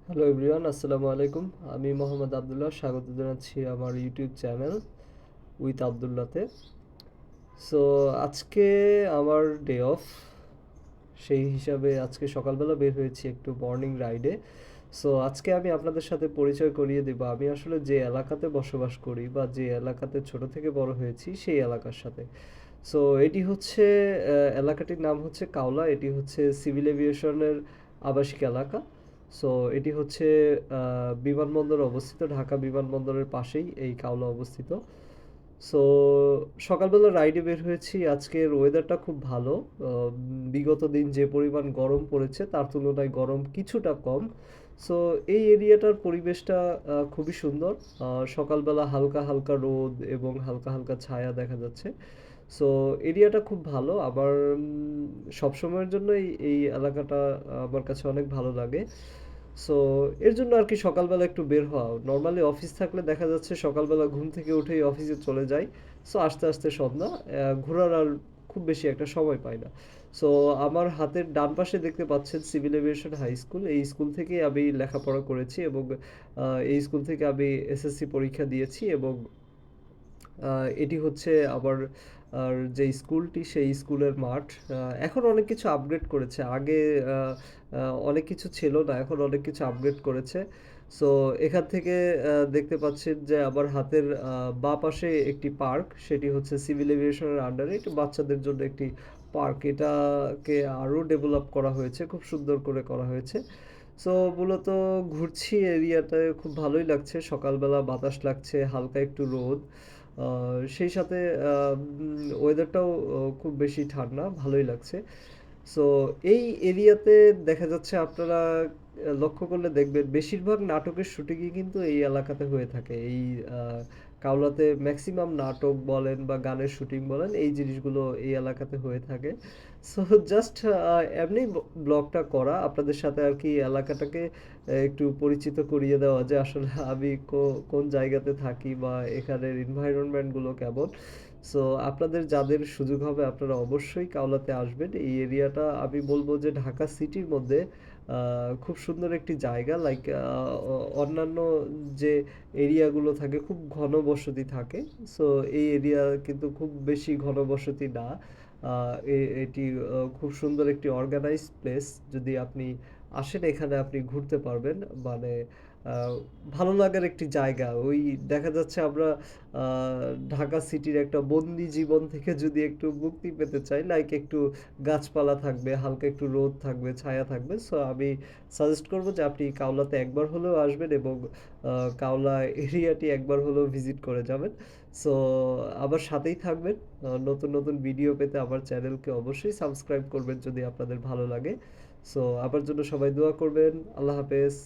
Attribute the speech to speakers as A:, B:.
A: Hello everyone, আসসালামু আলাইকুম। আমি মোহাম্মদ আবদুল্লাহ, স্বাগত জানাচ্ছি আমার ইউটিউব চ্যানেল উইথ আবদুল্লাতে। সো আজকে আমার ডে অফ, সেই হিসাবে আজকে সকালবেলা বের হয়েছি একটু মর্নিং রাইডে। সো আজকে আমি আপনাদের সাথে পরিচয় করিয়ে দেব আমি আসলে যে এলাকাতে বসবাস করি বা যে এলাকাতে ছোট থেকে বড় হয়েছি সেই এলাকার সাথে। সো এটি হচ্ছে এলাকাটির নাম হচ্ছে কাওলা। এটি হচ্ছে সিভিল এভিয়েশনের আবাসিক এলাকা। সো এটি হচ্ছে বিমানবন্দর অবস্থিত, ঢাকা বিমানবন্দরের পাশেই এই কাওলা অবস্থিত। সো সকালবেলা রাইডে বের হয়েছি। আজকের ওয়েদারটা খুব ভালো। বিগত দিন যে পরিমাণ গরম পড়েছে তার তুলনায় গরম কিছুটা কম। সো এই এরিয়াটার পরিবেশটা খুবই সুন্দর। সকালবেলা হালকা হালকা রোদ এবং হালকা হালকা ছায়া দেখা যাচ্ছে। সো এরিয়াটা খুব ভালো। আমার সবসময়ের জন্য এই এলাকাটা আমার কাছে অনেক ভালো লাগে। সো এর জন্য আর কি সকালবেলা একটু বের হওয়া। নর্মালি অফিস থাকলে দেখা যাচ্ছে সকালবেলা ঘুম থেকে উঠেই অফিসে চলে যাই। সো আস্তে আস্তে সন্ধ্যা, ঘোরার আর খুব বেশি একটা সময় পাই না। সো আমার হাতের ডান পাশে দেখতে পাচ্ছেন সিভিল এভিয়েশন হাই স্কুল। এই স্কুল থেকেই আমি লেখাপড়া করেছি এবং এই স্কুল থেকে আমি এসএসসি পরীক্ষা দিয়েছি এবং এটি হচ্ছে আবার যে স্কুলটি সেই স্কুলের মাঠ। এখন অনেক কিছু আপগ্রেড করেছে। আগে অনেক কিছু ছিল না, এখন অনেক কিছু আপগ্রেড করেছে। সো এখান থেকে দেখতে পাচ্ছেন যে আমার হাতের বাঁ পাশে একটি পার্ক, সেটি হচ্ছে সিভিল এভিয়েশনের আন্ডারে একটি বাচ্চাদের জন্য একটি পার্ক। এটাকে আরও ডেভেলপ করা হয়েছে, খুব সুন্দর করে করা হয়েছে। সো মূলত ঘুরছি এরিয়াতে, খুব ভালোই লাগছে। সকালবেলা বাতাস লাগছে, হালকা একটু রোদ, সেই সাথে ওয়েদারটাও খুব বেশি ঠান্ডা, ভালোই লাগছে। সো এই এরিয়াতে দেখা যাচ্ছে আপনারা লক্ষ্য করলে দেখবেন বেশিরভাগ নাটকের শুটিংই কিন্তু এই এলাকাতে হয়ে থাকে। এই কাওলাতে ম্যাক্সিমাম নাটক বলেন বা গানের শুটিং বলেন, এই জিনিসগুলো এই এলাকাতে হয়ে থাকে। সো জাস্ট এমনি ব্লগটা করা আপনাদের সাথে আর কি, এলাকাটাকে একটু পরিচিত করিয়ে দেওয়া যে আসলে আমি কোন জায়গাতে থাকি বা এখানের এনভায়রনমেন্টগুলো কেমন। সো আপনাদের যাদের সুযোগ হবে আপনারা অবশ্যই কাওলাতে আসবেন। এই এরিয়াটা আমি বলবো যে ঢাকা সিটির মধ্যে খুব সুন্দর একটি জায়গা। লাইক অন্যান্য যে এরিয়াগুলো থাকে খুব ঘনবসতি থাকে। সো এই এরিয়া কিন্তু খুব বেশি ঘনবসতি না। এটি খুব সুন্দর একটি অর্গানাইজ প্লেস। যদি আপনি আসেন এখানে আপনি ঘুরতে পারবেন। মানে আহ, ভালো লাগার একটি জায়গা। ওই দেখা যাচ্ছে আমরা ঢাকা সিটির একটা বন্দি জীবন থেকে যদি একটু মুক্তি পেতে চাই, লাইক একটু গাছপালা থাকবে, হালকা একটু রোদ থাকবে, ছায়া থাকবে। সো আমি সাজেস্ট করব যে আপনি কাওলাতে একবার হলেও আসবেন এবং কাওলা এরিয়াটি একবার হলেও ভিজিট করে যাবেন। সো আমার সাথেই থাকবেন। নতুন নতুন ভিডিও পেতে আমার চ্যানেলকে অবশ্যই সাবস্ক্রাইব করবেন যদি আপনাদের ভালো লাগে। সো আমার জন্য সবাই দোয়া করবেন। আল্লাহ হাফেজ।